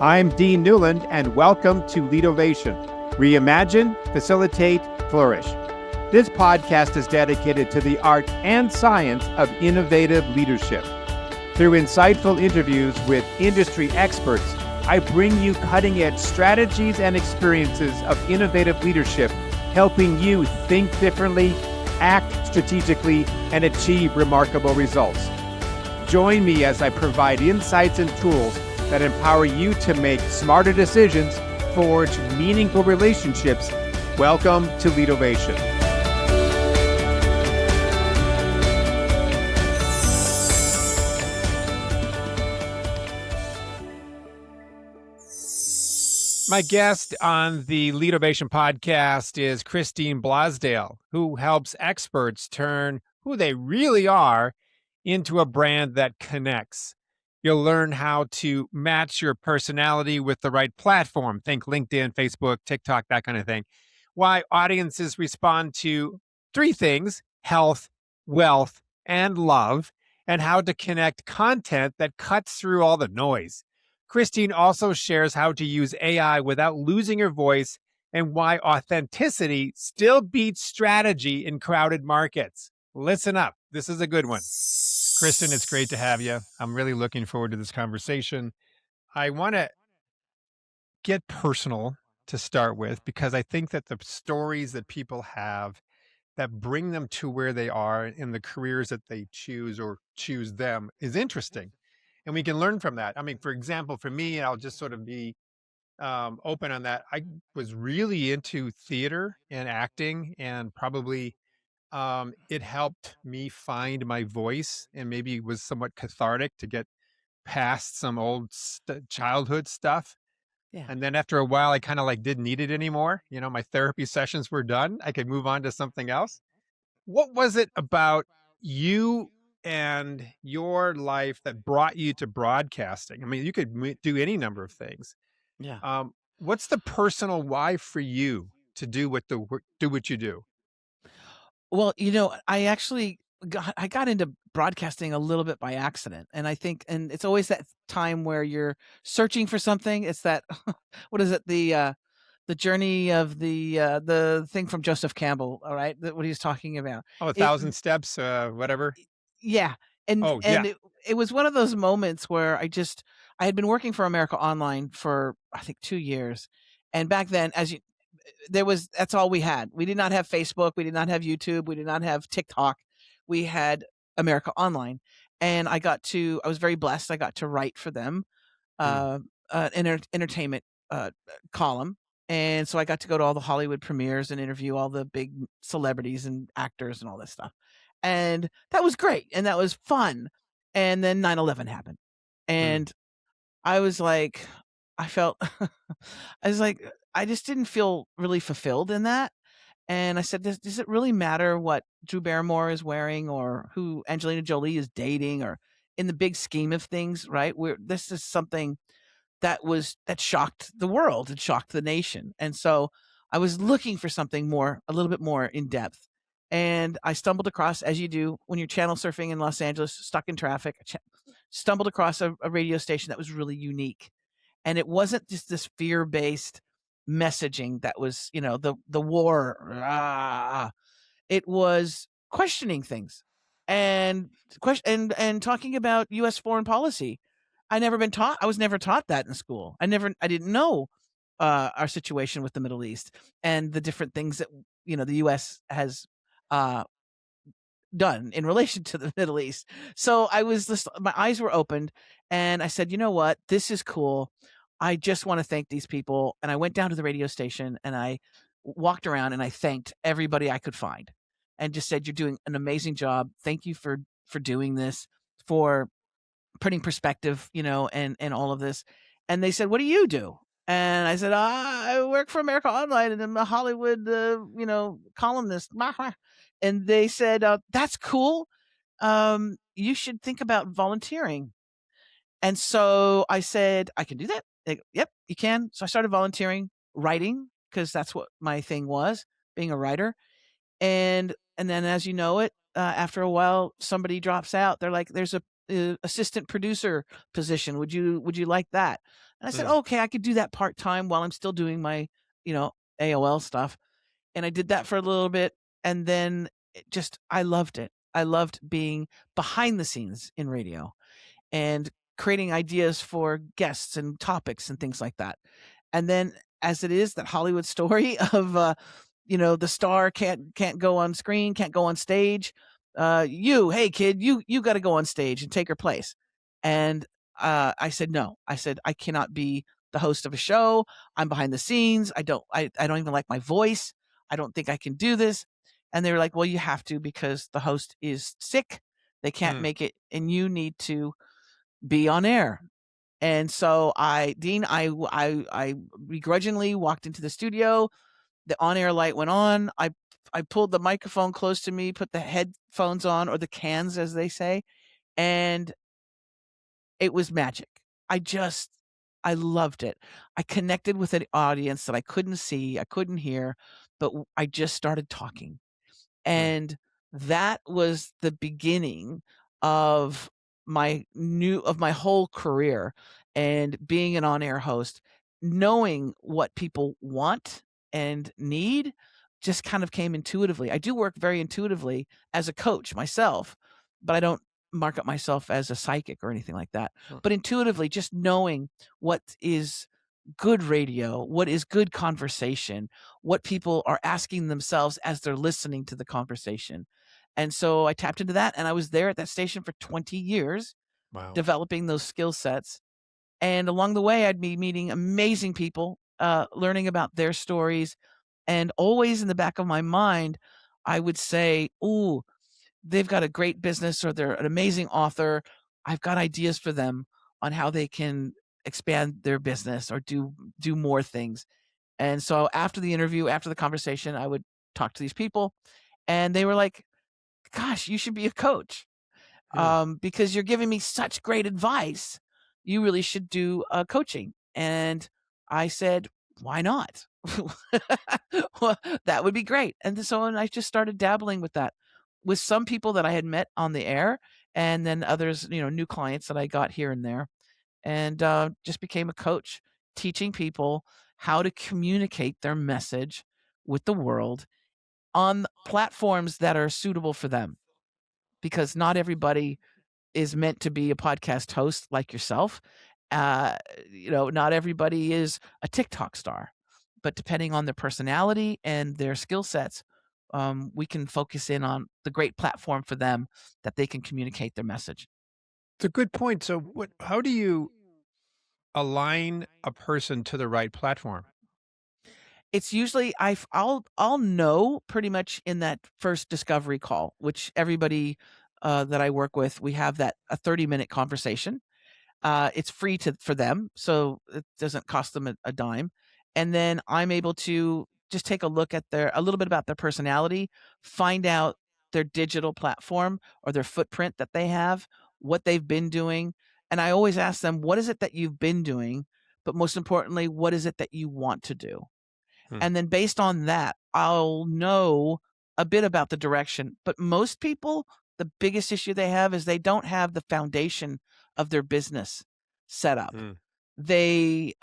I'm Dean Newland, and welcome to Leadovation. Reimagine, facilitate, flourish. This podcast is dedicated to the art and science of innovative leadership. Through insightful interviews with industry experts, I bring you cutting-edge strategies and experiences of innovative leadership, helping you think differently, act strategically, and achieve remarkable results. Join me as I provide insights and tools that empower you to make smarter decisions, forge meaningful relationships. Welcome to Leadovation. My guest on the Leadovation podcast is Christine Blosdale, who helps experts turn who they really are into a brand that connects. You'll learn how to match your personality with the right platform. Think LinkedIn, Facebook, TikTok, that kind of thing. Why audiences respond to three things: health, wealth, and love, and how to connect content that cuts through all the noise. Christine also shares how to use AI without losing your voice and why authenticity still beats strategy in crowded markets. Listen up. This is a good one. Kristen, it's great to have you. I'm really looking forward to this conversation. I want to get personal to start with, because I think that the stories that people have that bring them to where they are in the careers that they choose or choose them is interesting. And we can learn from that. I mean, for example, for me, I'll just sort of be open on that. I was really into theater and acting, and probably it helped me find my voice, and maybe was somewhat cathartic to get past some old childhood stuff. Yeah. And then after a while, I kind of like didn't need it anymore. You know, my therapy sessions were done. I could move on to something else. What was it about you and your life that brought you to broadcasting? I mean, you could do any number of things. Yeah. What's the personal why for you to do what you do? Well, I actually got into broadcasting a little bit by accident. And I think, and it's always that time where you're searching for something. It's that, what is it? The journey of the thing from Joseph Campbell. All right. What he's talking about. Oh, a It, thousand steps, whatever. yeah. And, Oh, yeah. and it was one of those moments where I had been working for America Online for, I think, 2 years. And back then, that's all we had. We did not have Facebook. We did not have YouTube. We did not have TikTok. We had America Online. And I was very blessed. I got to write for them, entertainment column. And so I got to go to all the Hollywood premieres and interview all the big celebrities and actors and all this stuff. And that was great. And that was fun. And then 9/11 happened. And I was like, I was like, I just didn't feel really fulfilled in that. And I said, does it really matter what Drew Barrymore is wearing or who Angelina Jolie is dating, or in the big scheme of things, right? This is something that shocked the world. It shocked the nation. And so I was looking for something a little bit more in depth. And I stumbled across, as you do when you're channel surfing in Los Angeles, stuck in traffic, stumbled across a radio station that was really unique. And it wasn't just this fear-based messaging that was, the war. It was questioning things and talking about U.S. foreign policy. I was never taught that in school. I didn't know our situation with the Middle East and the different things that, the U.S. has done in relation to the Middle East. So my eyes were opened, and I said, you know what? This is cool. I just want to thank these people. And I went down to the radio station and I walked around and I thanked everybody I could find and just said, you're doing an amazing job. Thank you for doing this, for putting perspective, and all of this. And they said, what do you do? And I said, I work for America Online and I'm a Hollywood, columnist. And they said, that's cool. You should think about volunteering. And so I said, I can do that. They go, yep, you can. So I started volunteering, writing, because that's what my thing was, being a writer. And then, as you know it, after a while, somebody drops out. They're like, there's assistant producer position. Would you like that?" And I said, Mm. "Okay, I could do that part-time while I'm still doing my, AOL stuff." And I did that for a little bit, and then I loved it. I loved being behind the scenes in radio and creating ideas for guests and topics and things like that. And then, as it is, that Hollywood story of the star can't go on screen, can't go on stage. Hey kid, you got to go on stage and take her place. And I said no. I said I cannot be the host of a show. I'm behind the scenes. I don't even like my voice. I don't think I can do this. And they were like, "Well, you have to, because the host is sick. They can't Mm. make it, and you need to be on air." And so I begrudgingly walked into the studio. The on-air light went on. I pulled the microphone close to me, put the headphones on, or the cans, as they say, and it was magic. I loved it. I connected with an audience that I couldn't see, I couldn't hear, but I just started talking. Mm. And that was the beginning of my whole career, and being an on-air host, knowing what people want and need just kind of came intuitively. I do work very intuitively as a coach myself, but I don't market myself as a psychic or anything like that. Mm. But intuitively, just knowing what is good radio, what is good conversation, what people are asking themselves as they're listening to the conversation. And so I tapped into that, and I was there at that station for 20 years Wow. developing those skill sets. And along the way, I'd be meeting amazing people, learning about their stories. And always in the back of my mind, I would say, "Ooh, they've got a great business, or they're an amazing author. I've got ideas for them on how they can expand their business or do more things." And so after the interview, after the conversation, I would talk to these people, and they were like, "Gosh, you should be a coach, Mm. because you're giving me such great advice. You really should do coaching." And I said, "Why not?" Well, that would be great. And I just started dabbling with that, with some people that I had met on the air, and then others, new clients that I got here and there, and just became a coach, teaching people how to communicate their message with the world on platforms that are suitable for them, because not everybody is meant to be a podcast host like yourself. Uh, not everybody is a TikTok star, but depending on their personality and their skill sets, we can focus in on the great platform for them that they can communicate their message. It's a good point. So how do you align a person to the right platform? It's usually I'll know pretty much in that first discovery call, which everybody that I work with, we have that a 30-minute conversation. It's free for them, so it doesn't cost them a dime. And then I'm able to just take a look at a little bit about their personality, find out their digital platform or their footprint that they have, what they've been doing. And I always ask them, "What is it that you've been doing? But most importantly, what is it that you want to do?" Hmm. And then based on that, I'll know a bit about the direction. But most people, the biggest issue they have is they don't have the foundation of their business set up. Hmm. They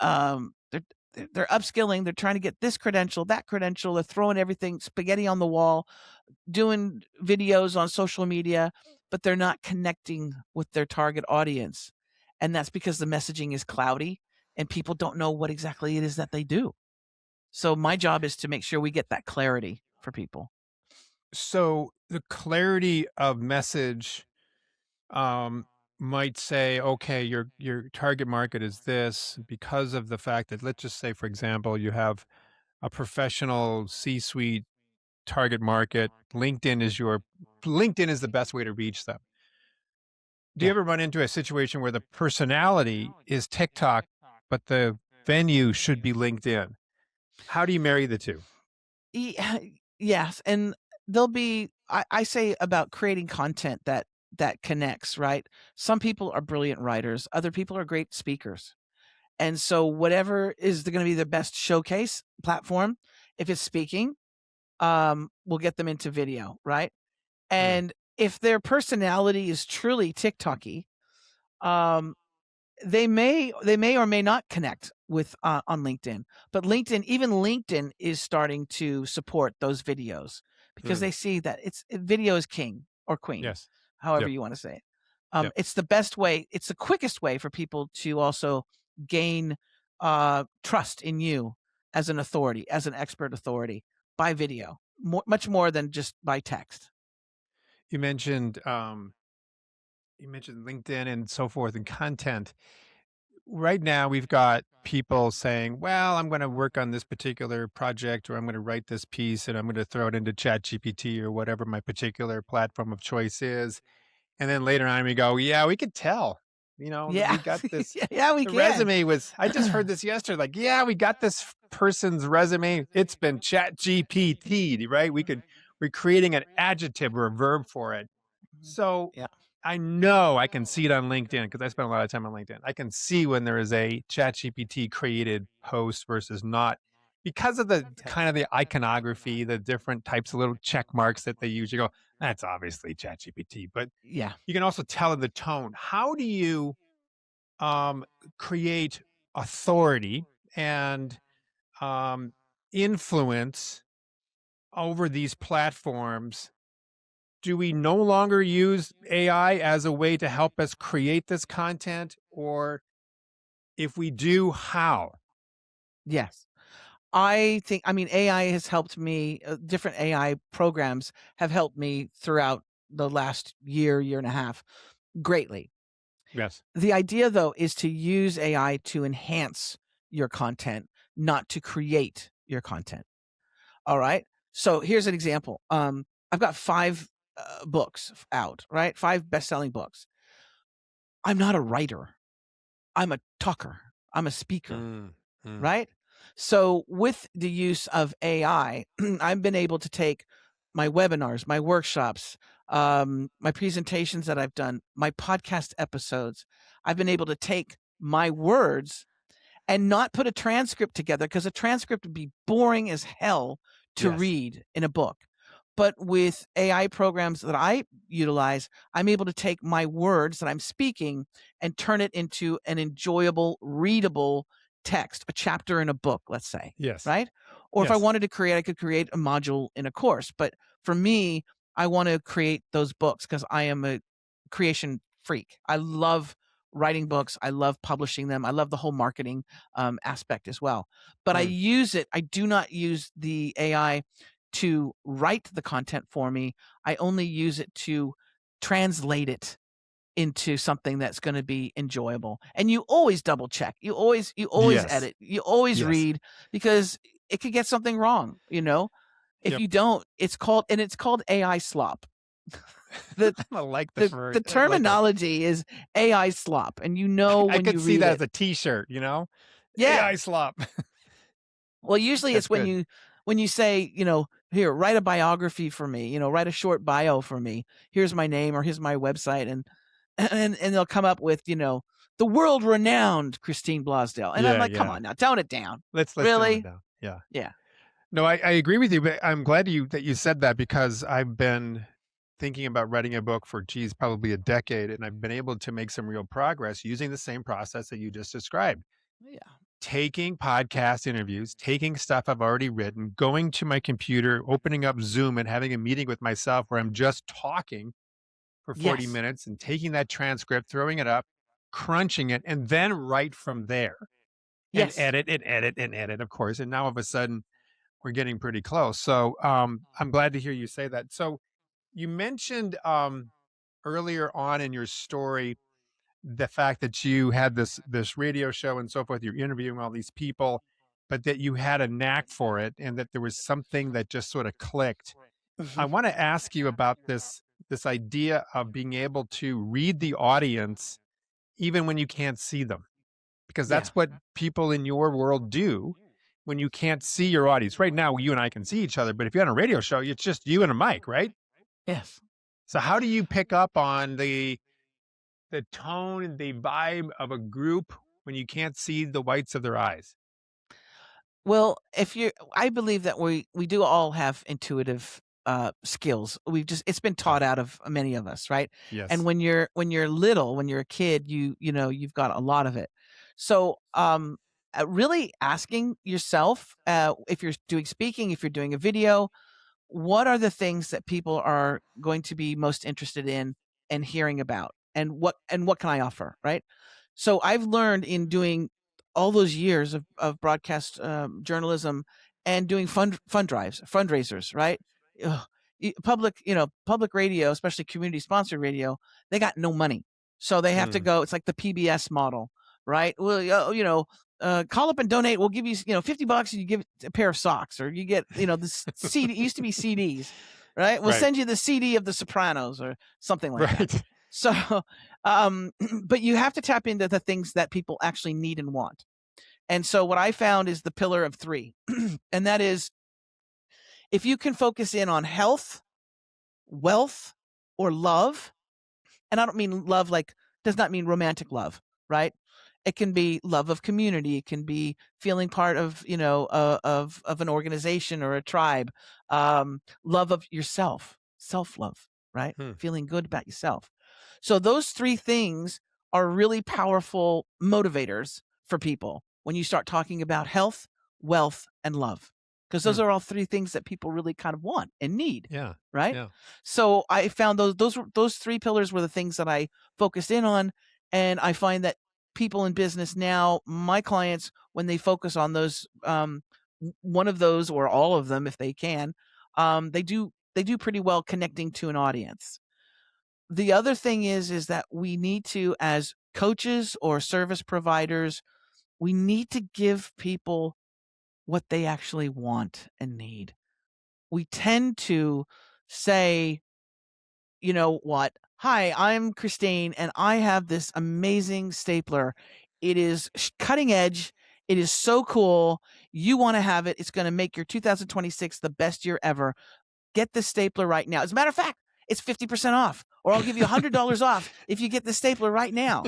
they're upskilling, they're trying to get this credential, that credential, they're throwing everything spaghetti on the wall, doing videos on social media, but they're not connecting with their target audience. And that's because the messaging is cloudy and people don't know what exactly it is that they do. So my job is to make sure we get that clarity for people. So the clarity of message um, might say, okay, your target market is this because of the fact that, let's just say, for example, you have a professional C-suite target market. LinkedIn is the best way to reach them. Do you Yeah. ever run into a situation where the personality is TikTok, but the venue should be LinkedIn? How do you marry the two? Yes, and there'll be I say about creating content that connects, right? Some people are brilliant writers, other people are great speakers. And so whatever is going to be the best showcase platform, if it's speaking, we'll get them into video, right? Hmm. And if their personality is truly TikToky, Um, they may or may not connect with on LinkedIn, but even LinkedIn is starting to support those videos because Hmm. they see that video is king or queen, Yes. however Yep. you want to say it. Yep. It's the best way. It's the quickest way for people to also gain trust in you as an authority, as an expert authority, by video, much more than just by text. You mentioned LinkedIn and so forth and content. Right now, we've got people saying, "Well, I'm going to work on this particular project, or I'm going to write this piece, and I'm going to throw it into ChatGPT or whatever my particular platform of choice is." And then later on, we go, "Yeah, we could tell, that Yeah, we got this." yeah, we The can. resume was. I just heard this yesterday. Like, yeah, we got this person's resume. It's been ChatGPT, right? We're creating an adjective or a verb for it. So Yeah, I know I can see it on LinkedIn because I spend a lot of time on LinkedIn. I can see when there is a ChatGPT created post versus not because of the yeah, kind of the iconography, the different types of little check marks that they use. You go, that's obviously ChatGPT, but yeah. you can also tell in the tone. How do you um, create authority and um, influence over these platforms? Do we no longer use AI as a way to help us create this content? Or if we do, how? Yes. I mean, AI has helped me, different AI programs have helped me throughout the last year and a half greatly. Yes. The idea, though, is to use AI to enhance your content, not to create your content. All right. So here's an example. I've got 5 books out, right? 5 best-selling books. I'm not a writer. I'm a talker. I'm a speaker. Mm, mm. Right? So with the use of AI, I've been able to take my webinars, my workshops, my presentations that I've done, my podcast episodes. I've been able to take my words and not put a transcript together because a transcript would be boring as hell to Yes. read in a book. But with AI programs that I utilize, I'm able to take my words that I'm speaking and turn it into an enjoyable, readable text, a chapter in a book, let's say, Yes. right? Or if I Yes. wanted to create, I could create a module in a course. But for me, I want to create those books because I am a creation freak. I love writing books. I love publishing them. I love the whole marketing aspect as well. But Mm. I do not use the AI to write the content for me. I only use it to translate it into something that's going to be enjoyable. And you always double check. You always Yes. edit. You always Yes. read because it could get something wrong. If Yep. you don't, it's called AI slop. The I like the the fur. the I like it. terminology is AI slop, and you know I when could you see read that it. as a T-shirt. Yeah. AI slop. Well, usually That's it's when good. you say, "Here, write a biography for me, write a short bio for me. Here's my name or here's my website," and and they'll come up with, "The world-renowned Christine Blosdale." And I'm Yeah. like, "Come Yeah. on now, tone it down." Let's tone it Really? down. Yeah. Yeah. No, I agree with you, but I'm glad that you said that because I've been thinking about writing a book for, geez, probably a decade, and I've been able to make some real progress using the same process that you just described. Yeah. Taking podcast interviews, taking stuff I've already written, going to my computer, opening up Zoom and having a meeting with myself where I'm just talking for 40 Yes. minutes and taking that transcript, throwing it up, crunching it, and then write from there and Yes. edit and edit and edit, of course. And now all of a sudden we're getting pretty close. So I'm glad to hear you say that. So you mentioned earlier on in your story the fact that you had this radio show and so forth. You're interviewing all these people, but that you had a knack for it, and that there was something that just sort of clicked. I Mhm. want to ask you about this idea of being able to read the audience even when you can't see them, because Yeah. that's what people in your world do when you can't see your audience. Right now, you and I can see each other, but if you're on a radio show, it's just you and a mic, right? Yes. So how do you pick up on the tone and the vibe of a group when you can't see the whites of their eyes? Well, I believe that we do all have intuitive skills. It's been taught out of many of us, right? Yes. And when you're little, when you're a kid, you've got a lot of it. So really asking yourself, if you're doing speaking, if you're doing a video, what are the things that people are going to be most interested in and hearing about, and what can I offer, right? So I've learned in doing all those years of broadcast journalism and doing fundraisers, right? Ugh, public radio, especially community sponsored radio, they got no money, so they have to go. It's like the PBS model, right? Well, call up and donate. We'll give you, $50 and you give a pair of socks, or you get, the CD. It used to be CDs, right? We'll send you the CD of The Sopranos or something like that. So, but you have to tap into the things that people actually need and want. And so what I found is the pillar of 3, and that is, if you can focus in on health, wealth, or love, and I don't mean love does not mean romantic love, right? It can be love of community. It can be feeling part of, of an organization or a tribe. Love of yourself, self-love, right? Feeling good about yourself. So those 3 things are really powerful motivators for people when you start talking about health, wealth, and love, because those are all 3 things that people really kind of want and need. Yeah. Right. Yeah. So I found those 3 pillars were the things that I focused in on. And I find that people in business now, my clients, when they focus on those, one of those or all of them, if they can, they do pretty well connecting to an audience. The other thing is that we need to, as coaches or service providers, we need to give people what they actually want and need. We tend to say, you know what? Hi, I'm Christine, and I have this amazing stapler. It is cutting edge. It is so cool. You want to have it. It's going to make your 2026 the best year ever. Get this stapler right now. As a matter of fact, it's 50% off, or I'll give you $100 off if you get the stapler right now.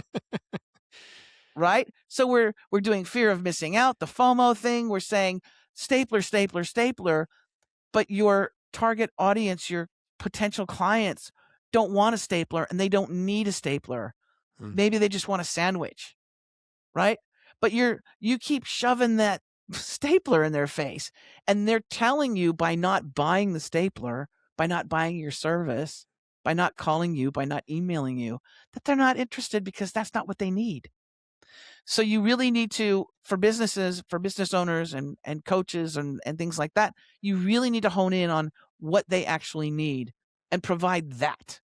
Right? So we're doing fear of missing out, the FOMO thing. We're saying stapler, stapler, stapler, but your target audience, your potential clients, don't want a stapler, and they don't need a stapler. Maybe they just want a sandwich, right? But you keep shoving that stapler in their face, and they're telling you, by not buying the stapler, by not buying your service, by not calling you, by not emailing you, that they're not interested, because that's not what they need. So you really need to, for businesses, for business owners and coaches and things like that, you really need to hone in on what they actually need and provide that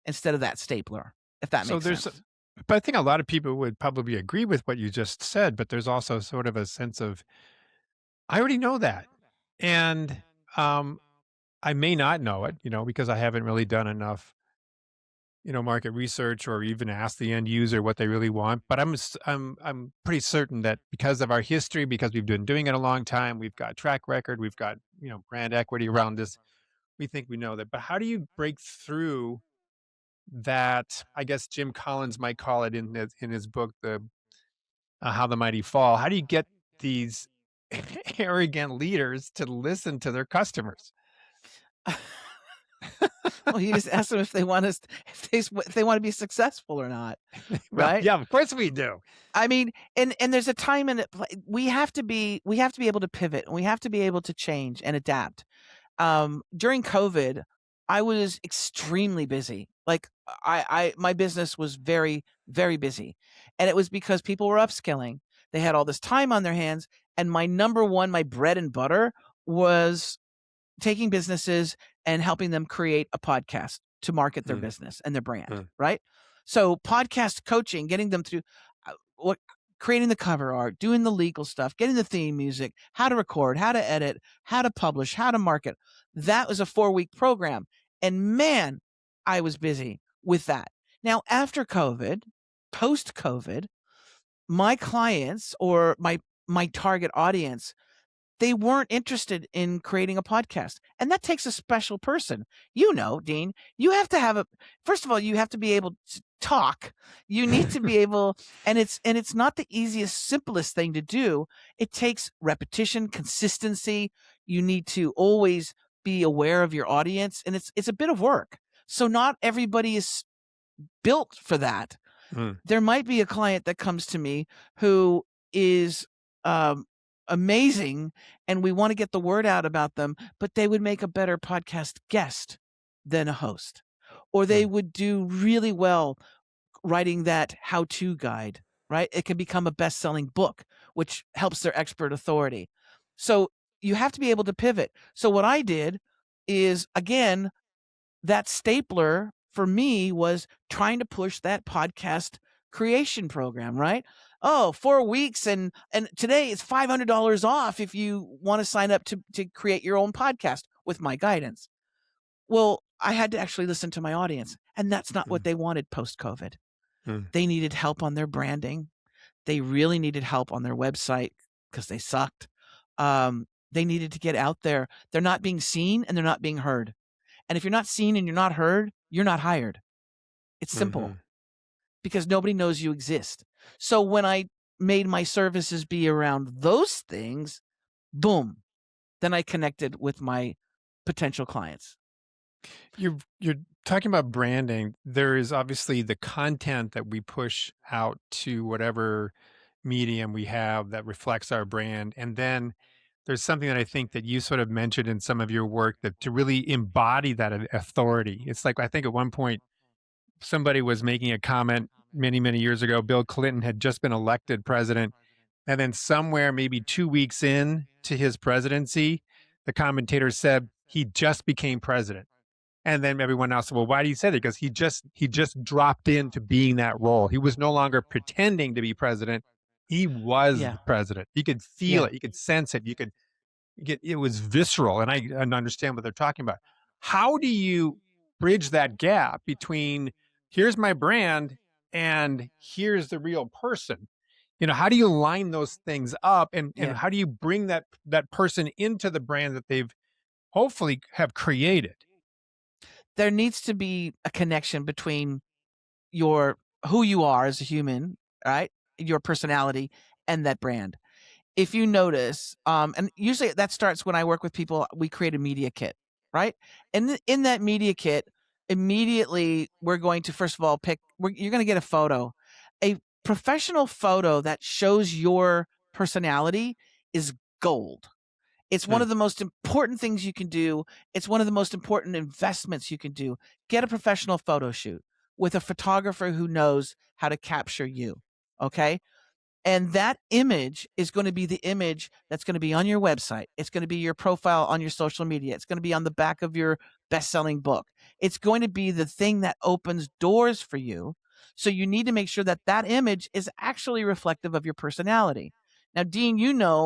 instead of that stapler, if that makes sense. But I think a lot of people would probably agree with what you just said, but there's also sort of a sense of, I already know that. And I may not know it, because I haven't really done enough, market research, or even ask the end user what they really want. But I'm pretty certain that because of our history, because we've been doing it a long time, we've got track record, we've got, brand equity around this. We think we know that. But how do you break through that? I guess Jim Collins might call it in his book, the How the Mighty Fall. How do you get these arrogant leaders to listen to their customers? Well, you just ask them if they want us, if they want to be successful or not, Well, right? yeah, of course we do. I mean, and there's a time in it. We have to be able to pivot, and we have to be able to change and adapt. During COVID, I was extremely busy. Like my business was very, very busy, and it was because people were upskilling. They had all this time on their hands, and my bread and butter was taking businesses and helping them create a podcast to market their business and their brand, right? So podcast coaching, getting them through creating the cover art, doing the legal stuff, getting the theme music, how to record, how to edit, how to publish, how to market. That was a 4-week program. And man, I was busy with that. Now, after COVID, post-COVID, my clients, or my target audience, they weren't interested in creating a podcast. And that takes a special person. Dean, you have to first of all, you have to be able to talk. You need to be able, and it's not the easiest, simplest thing to do. It takes repetition, consistency. You need to always be aware of your audience, and it's a bit of work. So not everybody is built for that. Mm. There might be a client that comes to me who is amazing, and we want to get the word out about them, but they would make a better podcast guest than a host, or they Mm. would do really well writing that how-to guide, right? It can become a best-selling book, which helps their expert authority. So you have to be able to pivot. So what I did is, again, that stapler for me was trying to push that podcast creation program, right? Oh, 4 weeks and today it's $500 off if you want to sign up to create your own podcast with my guidance. Well, I had to actually listen to my audience, and that's not what Mm. they wanted post-COVID. Mm. They needed help on their branding. They really needed help on their website because they sucked. They needed to get out there. They're not being seen and they're not being heard. And if you're not seen and you're not heard, you're not hired. It's simple Mhm. because nobody knows you exist. So when I made my services be around those things, boom, then I connected with my potential clients. You're talking about branding. There is obviously the content that we push out to whatever medium we have that reflects our brand. And then there's something that I think that you sort of mentioned in some of your work, that to really embody that authority. It's like, I think at one point somebody was making a comment many, many years ago. Bill Clinton had just been elected president. And then somewhere, maybe 2 weeks in to his presidency, the commentator said he just became president. And then everyone else said, well, why do you say that? Because he just dropped into being that role. He was no longer pretending to be president. He was Yeah. the president. You could feel Yeah. it. You could sense it. You could get it was visceral. And I understand what they're talking about. How do you bridge that gap between here's my brand and here's the real person? How do you line those things up, and Yeah. how do you bring that person into the brand that they've hopefully have created? There needs to be a connection between your who you are as a human, right? Your personality and that brand. If you notice, and usually that starts when I work with people, we create a media kit, right? And in that media kit, immediately we're going to first of all you're going to get a photo. A professional photo that shows your personality is gold. It's one Mm. of the most important things you can do. It's one of the most important investments you can do. Get a professional photo shoot with a photographer who knows how to capture you. Okay. And that image is going to be the image that's going to be on your website. It's going to be your profile on your social media. It's going to be on the back of your best-selling book. It's going to be the thing that opens doors for you. So you need to make sure that that image is actually reflective of your personality. Now, Dean,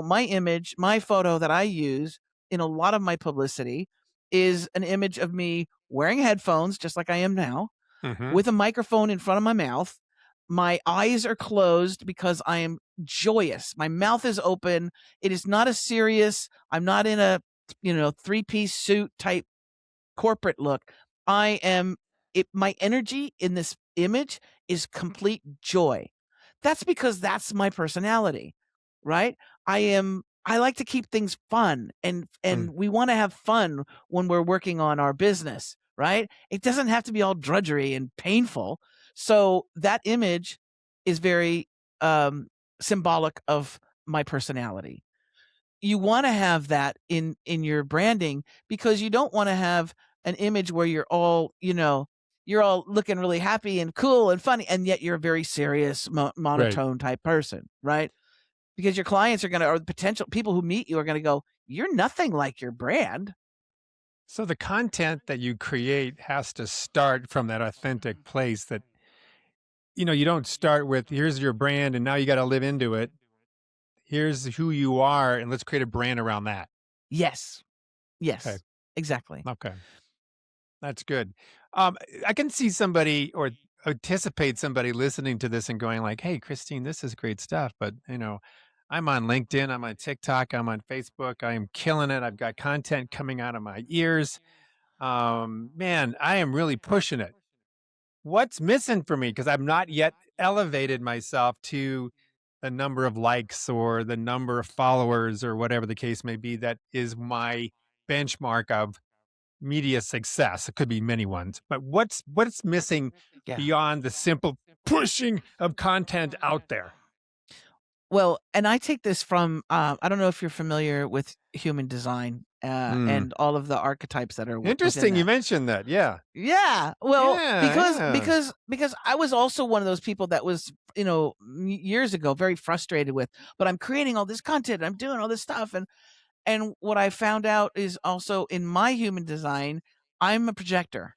my image, my photo that I use in a lot of my publicity is an image of me wearing headphones, just like I am now, Mhm. with a microphone in front of my mouth. My eyes are closed because I am joyous. My mouth is open. It is not a serious, I'm not in a, three-piece suit type corporate look. I am my energy in this image is complete joy. That's because that's my personality, right? I like to keep things fun, Mm. and we want to have fun when we're working on our business, right? It doesn't have to be all drudgery and painful. So that image is very symbolic of my personality. You want to have that in your branding because you don't want to have an image where you're all looking really happy and cool and funny, and yet you're a very serious Right. monotone type person, right? Because your clients are going to, or the potential people who meet you are going to go, you're nothing like your brand. So the content that you create has to start from that authentic place that, you don't start with here's your brand and now you got to live into it. Here's who you are and let's create a brand around that. Yes. Okay. Yes, exactly. Okay. That's good. I can see somebody or anticipate somebody listening to this and going like, "Hey, Christine, this is great stuff." But I'm on LinkedIn, I'm on TikTok, I'm on Facebook. I am killing it. I've got content coming out of my ears. Man, I am really pushing it. What's missing for me? Because I've not yet elevated myself to the number of likes or the number of followers or whatever the case may be. That is my benchmark of media success? It could be many ones, but what's missing Yeah. beyond the simple pushing of content out there? Well, and I take this from I don't know if you're familiar with human design and all of the archetypes that are within Interesting you that. mentioned that. Yeah. Yeah, well, Yeah. because I was also one of those people that was, years ago very frustrated with, but I'm creating all this content, I'm doing all this stuff, and what I found out is also in my human design, I'm a projector.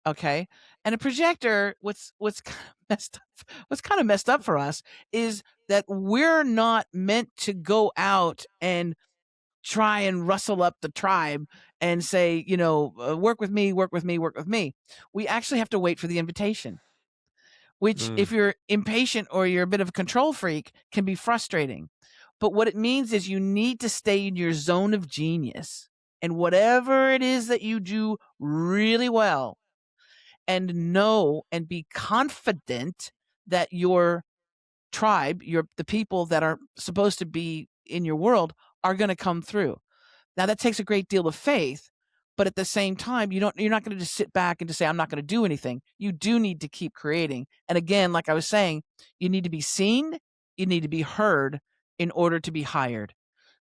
Okay. And a projector, what's kind of messed up for us is that we're not meant to go out and try and rustle up the tribe and say, work with me, work with me, work with me. We actually have to wait for the invitation, which if you're impatient or you're a bit of a control freak can be frustrating. But what it means is you need to stay in your zone of genius and whatever it is that you do really well, and know and be confident that your tribe, the people that are supposed to be in your world are going to come through. Now that takes a great deal of faith, but at the same time, you're not going to just sit back and just say, I'm not going to do anything. You do need to keep creating. And again, like I was saying, you need to be seen, you need to be heard in order to be hired.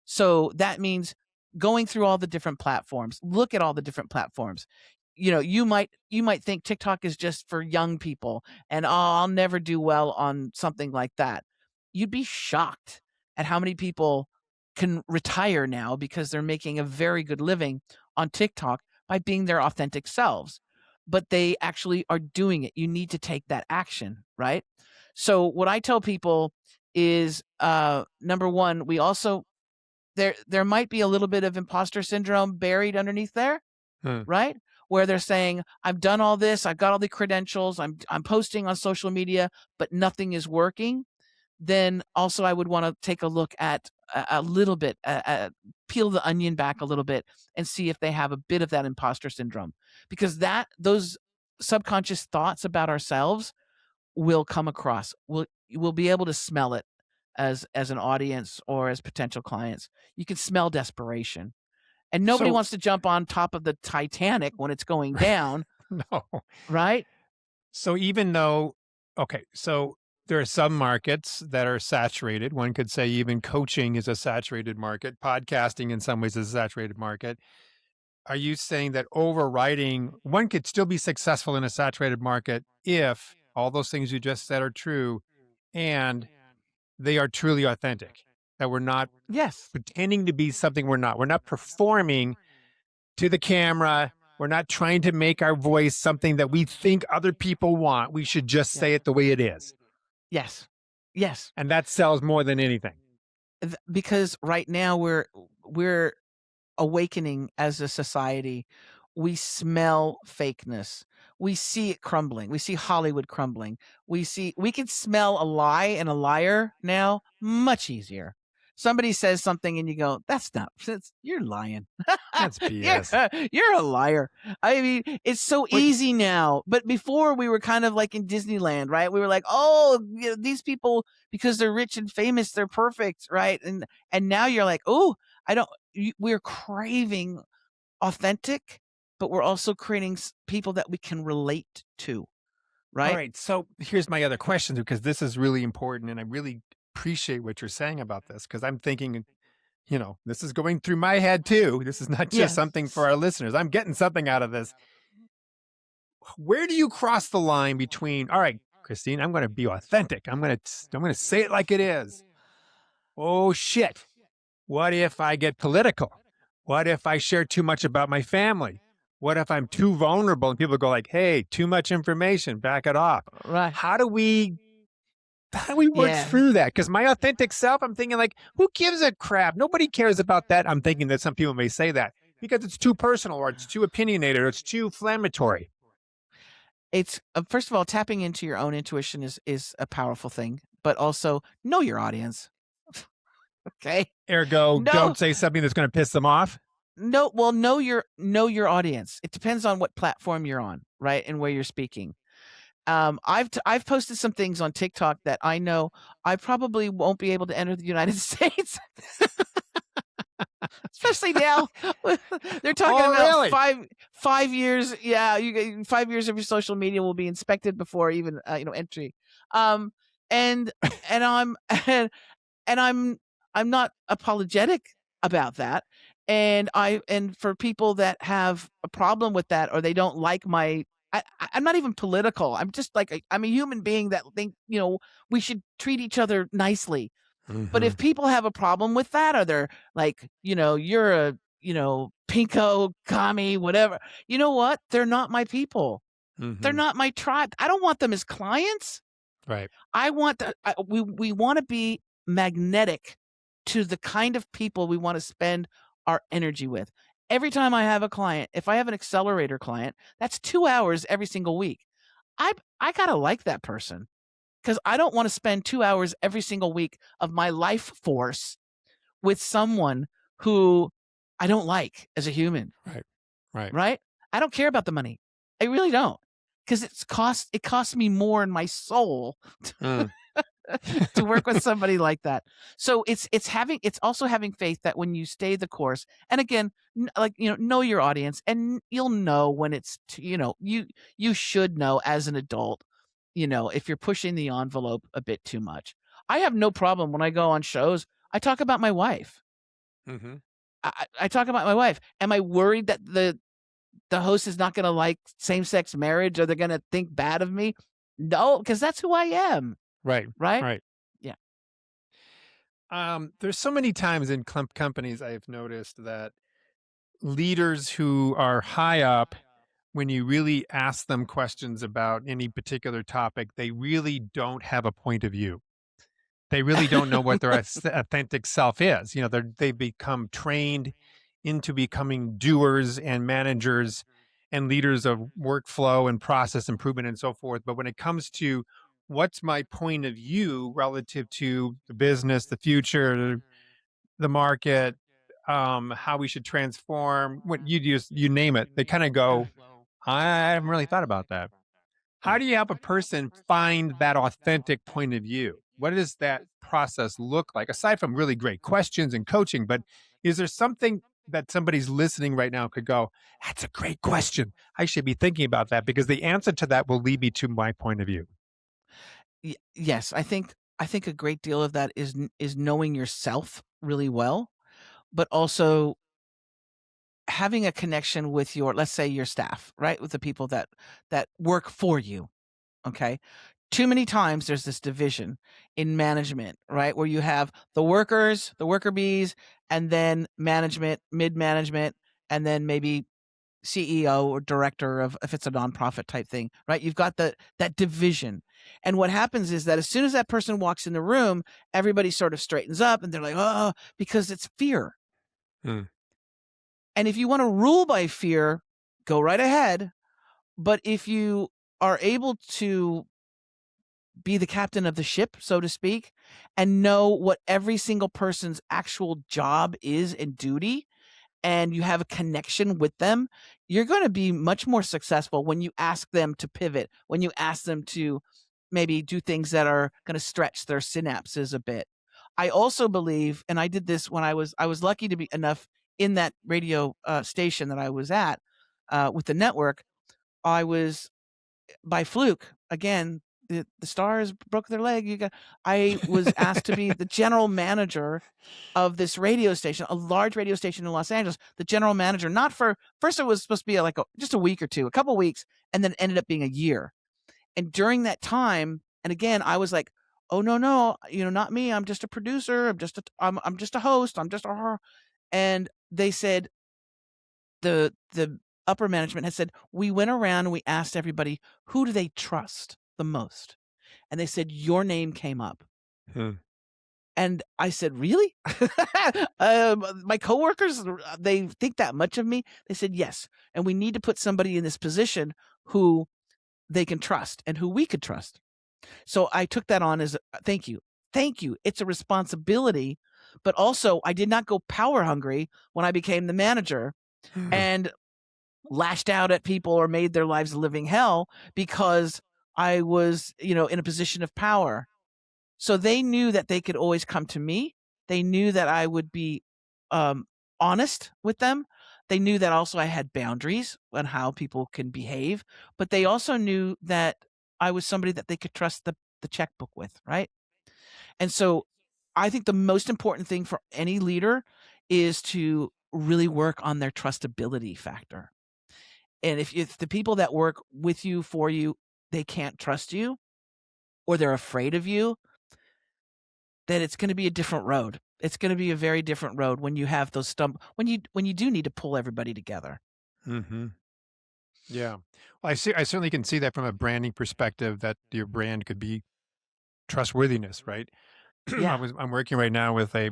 So that means going through all the different platforms, look at all the different platforms. You might think TikTok is just for young people and I'll never do well on something like that. You'd be shocked at how many people can retire now because they're making a very good living on TikTok by being their authentic selves. But they actually are doing it. You need to take that action, right? So what I tell people is number one, we also there might be a little bit of imposter syndrome buried underneath there, right? Where they're saying, I've done all this, I've got all the credentials, I'm posting on social media, but nothing is working. Then also I would want to take a look at a little bit, peel the onion back a little bit and see if they have a bit of that imposter syndrome, because those subconscious thoughts about ourselves will come across. We'll be able to smell it as an audience or as potential clients. You can smell desperation. And nobody wants to jump on top of the Titanic when it's going down. No. Right? So even though, okay, so there are some markets that are saturated. One could say even coaching is a saturated market. Podcasting in some ways is a saturated market. Are you saying that overriding, one could still be successful in a saturated market if all those things you just said are true and they are truly authentic? That we're not pretending to be something we're not. We're not performing to the camera. We're not trying to make our voice something that we think other people want. We should just say it the way it is. Yes. And that sells more than anything. Because right now we're awakening as a society. We smell fakeness. We see it crumbling. We see Hollywood crumbling. We can smell a lie and a liar now much easier. Somebody says something and you go, you're lying. That's BS. You're a liar. I mean, it's so easy now. But before we were kind of like in Disneyland, right? We were like, oh, these people, because they're rich and famous, they're perfect, right? And now you're like, oh, we're craving authentic, but we're also creating people that we can relate to, right? All right. So here's my other question, because this is really important. And I really appreciate what you're saying about this, because I'm thinking, this is going through my head too. This is not just something for our listeners. I'm getting something out of this. Where do you cross the line between, all right, Christine, I'm going to be authentic. I'm going to say it like it is. Oh, shit. What if I get political? What if I share too much about my family? What if I'm too vulnerable and people go like, hey, too much information, back it off. Right. How do we work through that? Because my authentic self, I'm thinking like, who gives a crap? Nobody cares about that. I'm thinking that some people may say that because it's too personal or it's too opinionated or it's too inflammatory. It's first of all, tapping into your own intuition is a powerful thing, but also know your audience. Okay. Ergo, don't say something that's going to piss them off. No, well, know your audience. It depends on what platform you're on, right, and where you're speaking. I've posted some things on TikTok that I know I probably won't be able to enter the United States. especially now. They're talking Oh, about really? 5 years. Yeah, 5 years of your social media will be inspected before even entry. Um, and and I'm and, and I'm not apologetic about that. And for people that have a problem with that or they don't like my I'm not even political. I'm just like I'm a human being that think we should treat each other nicely. But if Mhm. people have a problem with that, or they're like, you're a, pinko, commie, whatever, you know what? They're not my people. They're Mhm. not my tribe. I don't want them as clients. Right. I want we want to be magnetic to the kind of people we want to spend our energy with. Every time I have a client, if I have an accelerator client, that's 2 hours every single week. I got to like that person because I don't want to spend 2 hours every single week of my life force with someone who I don't like as a human, Right. Right. right? I don't care about the money. I really don't. Because it costs me more in my soul Mm. to work with somebody like that. So it's also having faith that when you stay the course, and again, know your audience, and you'll know when you should know as an adult, if you're pushing the envelope a bit too much. I have no problem when I go on shows. I talk about my wife. Mhm. I talk about my wife. Am I worried that the host is not going to like same sex marriage, or they're going to think bad of me? No, because that's who I am. Right. Right? Right. Yeah. There's so many times in companies I've noticed that leaders who are high up, when you really ask them questions about any particular topic, they really don't have a point of view. They really don't know what their authentic self is. They become trained into becoming doers and managers and leaders of workflow and process improvement and so forth. But when it comes to what's my point of view relative to the business, the future, the market, how we should transform, what you name it, they kind of go, I haven't really thought about that. How Yeah. do you help a person find that authentic point of view? What does that process look like? Aside from really great questions and coaching, but is there something that somebody's listening right now could go, that's a great question. I should be thinking about that because the answer to that will lead me to my point of view. Yes, I think a great deal of that is knowing yourself really well, but also having a connection with your, let's say, your staff, right? With the people that work for you. Okay. Too many times there's this division in management, right? Where you have the workers, the worker bees, and then management, mid management, and then maybe CEO or director of, if it's a nonprofit type thing, right? You've got that division. And what happens is that as soon as that person walks in the room, everybody sort of straightens up and they're like, oh, because it's fear. Mm. And if you want to rule by fear, go right ahead. But if you are able to be the captain of the ship, so to speak, and know what every single person's actual job is and duty, and you have a connection with them, you're going to be much more successful when you ask them to pivot, when you ask them to maybe do things that are going to stretch their synapses a bit. I also believe, and I did this when I was lucky to be enough in that radio station that I was at with the network. I was by fluke again. The stars broke their leg. I was asked to be the general manager of this radio station, a large radio station in Los Angeles. The general manager, not for first, it was supposed to be just a week or two, a couple weeks, and then it ended up being a year. And during that time, and again, I was like, "Oh no, no, not me. I'm just a producer. I'm just a host. I'm just a." And they said, the upper management had said, we went around and we asked everybody, who do they trust the most? And they said, your name came up. Hmm. And I said, really? My coworkers, they think that much of me? They said, yes. And we need to put somebody in this position who they can trust and who we could trust. So I took that on as thank you. Thank you. It's a responsibility. But also, I did not go power hungry when I became the manager and lashed out at people or made their lives a living hell because I was, in a position of power. So they knew that they could always come to me. They knew that I would be um, honest with them. They knew that also I had boundaries on how people can behave, but they also knew that I was somebody that they could trust the checkbook with, right? And so I think the most important thing for any leader is to really work on their trustability factor. And if the people that work with you, for you, they can't trust you or they're afraid of you, then it's going to be a different road. It's going to be a very different road when you have those when you do need to pull everybody together. Mm-hmm. Yeah. Well, I certainly can see that from a branding perspective that your brand could be trustworthiness, right? Yeah. I'm working right now with a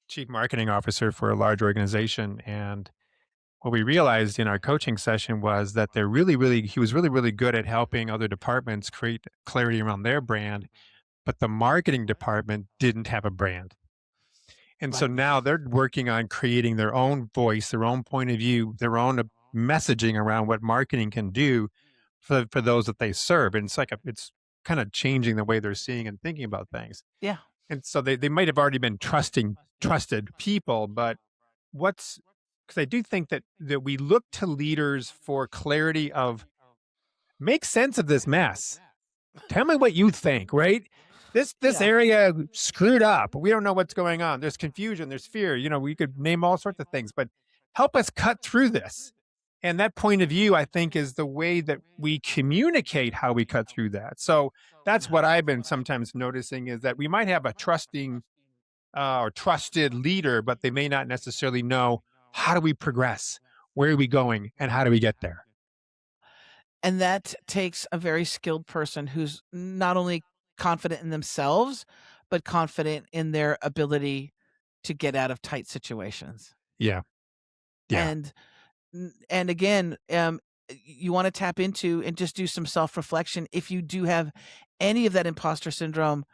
chief marketing officer for a large organization, and what we realized in our coaching session was that he was really good at helping other departments create clarity around their brand, but the marketing department didn't have a brand. And so Right. now they're working on creating their own voice, their own point of view, their own messaging around what marketing can do for those that they serve. And it's kind of changing the way they're seeing and thinking about things. Yeah. And so they might have already been trusted people, but because I do think that we look to leaders for clarity of make sense of this mess. Tell me what you think, right? This Yeah. area screwed up. We don't know what's going on. There's confusion, there's fear. We could name all sorts of things, but help us cut through this. And that point of view, I think, is the way that we communicate how we cut through that. So that's what I've been sometimes noticing is that we might have a trusting or trusted leader, but they may not necessarily know how do we progress, where are we going, and how do we get there. And that takes a very skilled person who's not only confident in themselves, but confident in their ability to get out of tight situations. Yeah, yeah. And and again, you want to tap into and just do some self-reflection. If you do have any of that imposter syndrome,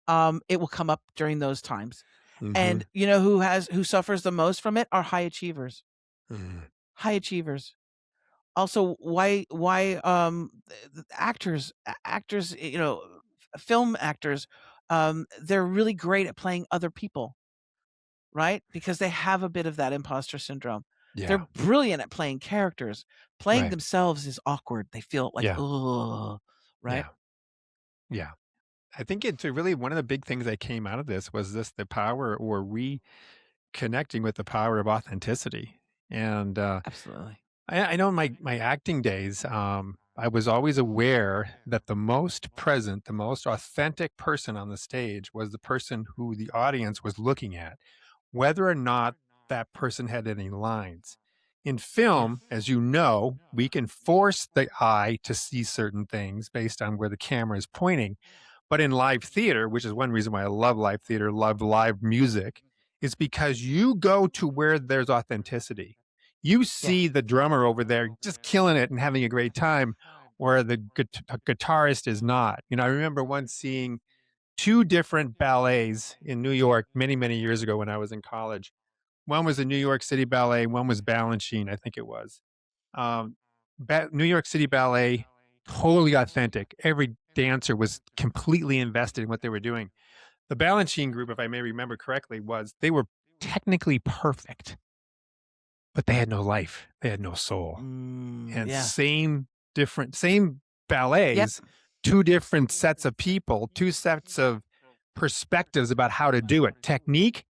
it will come up during those times. Hmm. And who suffers the most from it are high achievers. Hmm. High achievers. Also, why actors, film actors, they're really great at playing other people, right? Because they have a bit of that imposter syndrome. They're Yeah, brilliant at playing characters. Playing right. themselves is awkward. They feel like, Yeah, oh, right? yeah, yeah. I think it's really one of the big things that came out of this was the power or reconnecting with the power of authenticity. And Absolutely. I know in my acting days, I was always aware that the most present, the most authentic person on the stage was the person who the audience was looking at, whether or not that person had any lines. In Yeah. film, as you know, we can force the eye to see certain things based on where the camera is pointing. But in live theater, which is one reason why I love live theater, love live music, is because you go to where there's authenticity. You Yeah. see the drummer over there just killing it and having a great time, where the guitarist is not. I remember once seeing two different ballets in New York many, many years ago when I was in college. One was the New York City Ballet, one was Balanchine, I think it was. Um, New York City Ballet, totally authentic. Every dancer was completely invested in what they were doing. The Balanchine group, if I may remember correctly, they were technically perfect, but they had no life. They had no soul. And Yeah. same Yep. ballets, two different sets of people, two sets of perspectives about how to do it. Technique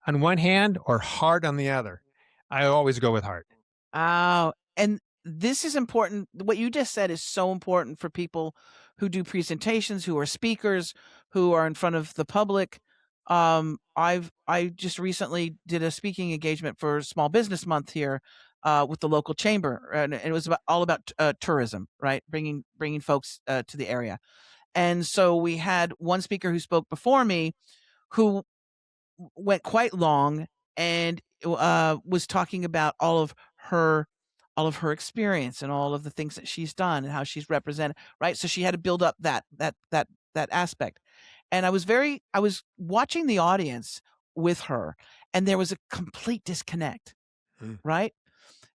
on one hand or heart on the other. I always go with heart. Oh, and this is important. What you just said is so important for people who do presentations, who are speakers, who are in front of the public. I just recently did a speaking engagement for Small Business Month here with the local chamber, and it was all about tourism, right? Bringing folks to the area. And so we had one speaker who spoke before me, who went quite long and was talking about all of her experience and all of the things that she's done and how she's represented, right? So she had to build up that aspect. And I was watching the audience with her, and there was a complete disconnect, Mm. right?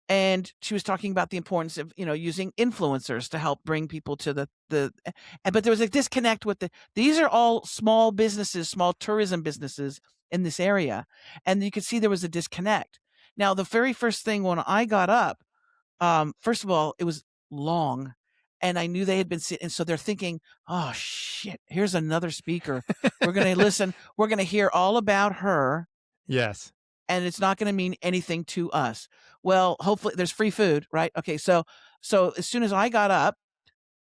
And she was talking about the importance of, using influencers to help bring people to but there was a disconnect with these are all small businesses, small tourism businesses in this area. And you could see there was a disconnect. Now, the very first thing when I got up, first of all, it was long and I knew they had been sitting. And so they're thinking, oh shit, here's another speaker. We're going to listen. We're going to hear all about her. Yes. And it's not going to mean anything to us. Well, hopefully there's free food, right? Okay. So as soon as I got up,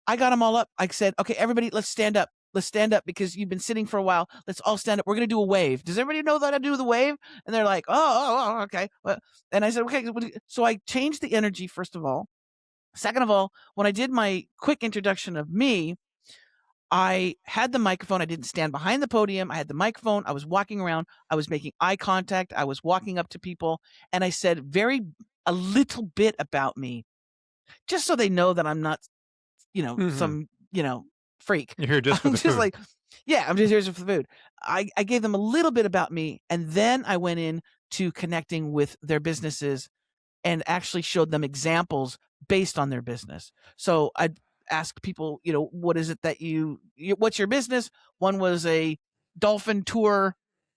I got them all up. I said, okay, everybody, let's stand up. Let's stand up because you've been sitting for a while. Let's all stand up. We're going to do a wave. Does everybody know that I do the wave? And they're like, oh, okay. And I said, okay. So I changed the energy, first of all. Second of all, when I did my quick introduction of me, I had the microphone. I didn't stand behind the podium. I had the microphone. I was walking around. I was making eye contact. I was walking up to people. And I said a little bit about me, just so they know that I'm not, some, freak. You're here just for the just food. I'm just here for the food. I gave them a little bit about me. And then I went in to connecting with their businesses and actually showed them examples based on their business. So I'd ask people, what is it that what's your business? One was a dolphin tour.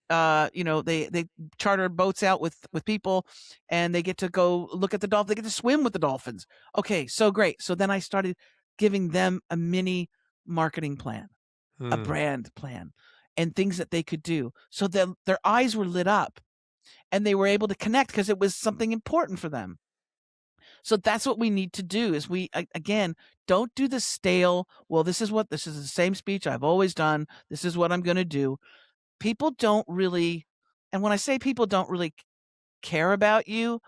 They charter boats out with people and they get to go look at the dolphin. They get to swim with the dolphins. Okay, so great. So then I started giving them a mini marketing plan, a brand plan, and things that they could do. So their eyes were lit up and they were able to connect because it was something important for them. So that's what we need to do is again, don't do the stale, well, this is the same speech I've always done. This is what I'm going to do. People don't really, and when I say people don't really care about you,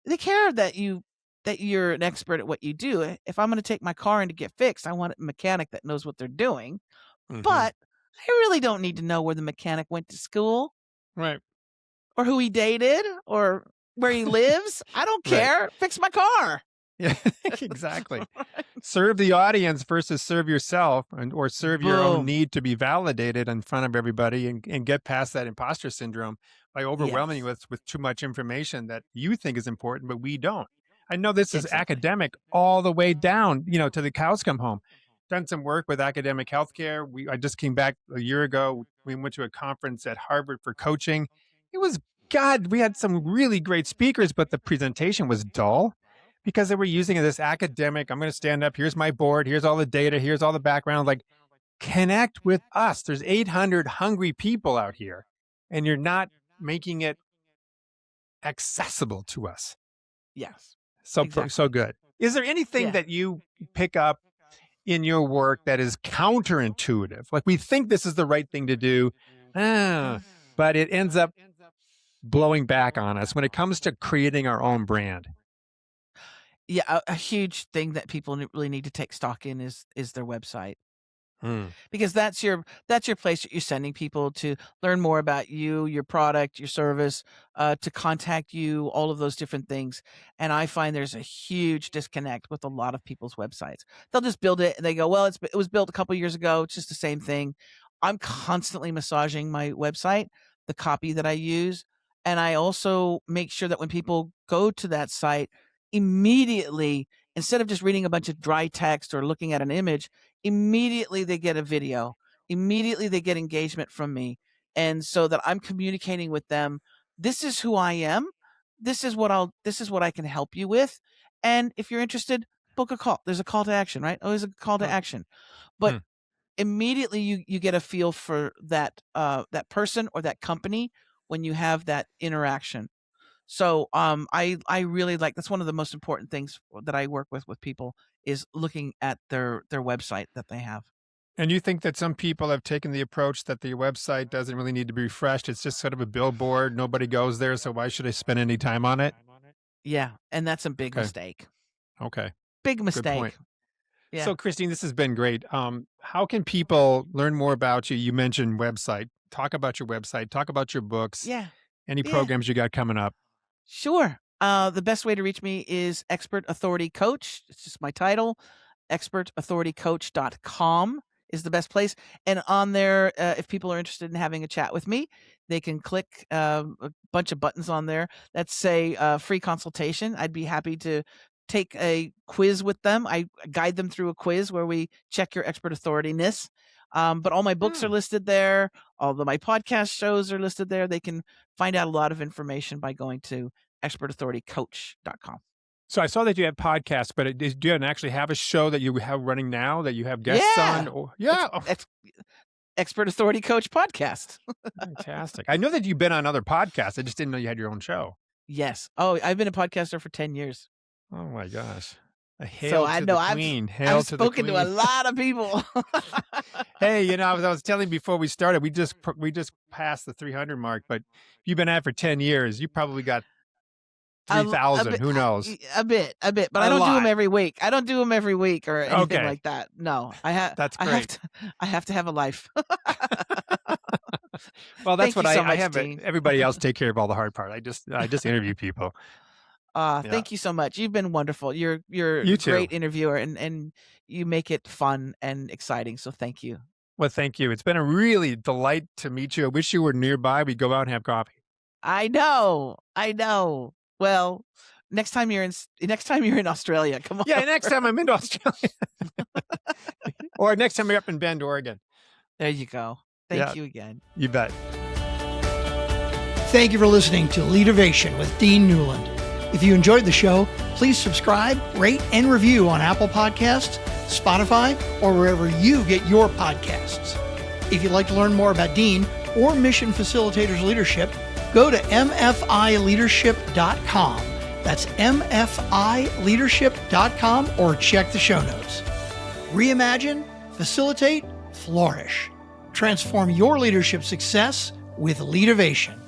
they care that you're an expert at what you do. If I'm going to take my car in to get fixed, I want a mechanic that knows what they're doing. Mm-hmm. But I really don't need to know where the mechanic went to school. Right. Or who he dated or where he lives. I don't care. Right. Fix my car. Yeah, exactly. Serve the audience versus serve yourself or serve your own need to be validated in front of everybody and get past that imposter syndrome by overwhelming you with too much information that you think is important, but we don't. I know this is academic all the way down, to the cows come home. Done some work with academic healthcare. I just came back a year ago. We went to a conference at Harvard for coaching. It was, God, we had some really great speakers, but the presentation was dull because they were using this academic, I'm going to stand up, here's my board, here's all the data, here's all the background, like connect with us. There's 800 hungry people out here and you're not making it accessible to us. Yes. So good. Is there anything that you pick up in your work that is counterintuitive? Like we think this is the right thing to do, but it ends up blowing back on us when it comes to creating our own brand. Yeah, a huge thing that people really need to take stock in is their website. Because that's your place that you're sending people to learn more about you, your product, your service, to contact you, all of those different things. And I find there's a huge disconnect with a lot of people's websites. They'll just build it and they go, well, it was built a couple years ago. It's just the same thing. I'm constantly massaging my website, the copy that I use. And I also make sure that when people go to that site, immediately, instead of just reading a bunch of dry text or looking at an image, immediately they get a video. Immediately they get engagement from me. And so that I'm communicating with them. This is who I am. This is what I can help you with. And if you're interested, book a call. There's a call to action, right? Always a call to action. But immediately you get a feel for that person or that company when you have that interaction. So I really like, that's one of the most important things that I work with people is looking at their website that they have. And you think that some people have taken the approach that the website doesn't really need to be refreshed. It's just sort of a billboard. Nobody goes there. So why should I spend any time on it? Yeah. And that's a big mistake. Okay. Big mistake. Good point. Yeah. So Christine, this has been great. How can people learn more about you? You mentioned website. Talk about your website. Talk about your books. Yeah. Any programs you got coming up? Sure. The best way to reach me is Expert Authority Coach. It's just my title, expertauthoritycoach.com is the best place. And on there, if people are interested in having a chat with me, they can click a bunch of buttons on there that say free consultation. I'd be happy to take a quiz with them. I guide them through a quiz where we check your expert authority-ness. But all my books are listed there. All of my podcast shows are listed there. They can find out a lot of information by going to expertauthoritycoach.com. So I saw that you had podcasts, but do you actually have a show that you have running now that you have guests on? Or, Expert Authority Coach podcast. Fantastic. I know that you've been on other podcasts. I just didn't know you had your own show. Yes. Oh, I've been a podcaster for 10 years. Oh my gosh. So I know I've spoken to a lot of people. Hey, you know, I was telling you before we started, we just passed the 300 mark, but you've been at it for 10 years. You probably got 3,000. Who knows? A bit, but I don't do them every week. I don't do them every week or anything like that. No, that's great. I have to have a life. Well, that's what I have. Everybody else take care of all the hard part. I just interview people. Thank you so much. You've been wonderful. You're a great interviewer, and you make it fun and exciting. So thank you. Well, thank you. It's been a really delight to meet you. I wish you were nearby. We'd go out and have coffee. I know. Well, next time you're in Australia, come on. Yeah, next time I'm in Australia, or next time you're up in Bend, Oregon. There you go. Thank you again. You bet. Thank you for listening to Leadervation with Dean Newlund. If you enjoyed the show, please subscribe, rate, and review on Apple Podcasts, Spotify, or wherever you get your podcasts. If you'd like to learn more about Dean or Mission Facilitators Leadership, go to mfileadership.com. That's mfileadership.com, or check the show notes. Reimagine, facilitate, flourish. Transform your leadership success with Leadervation.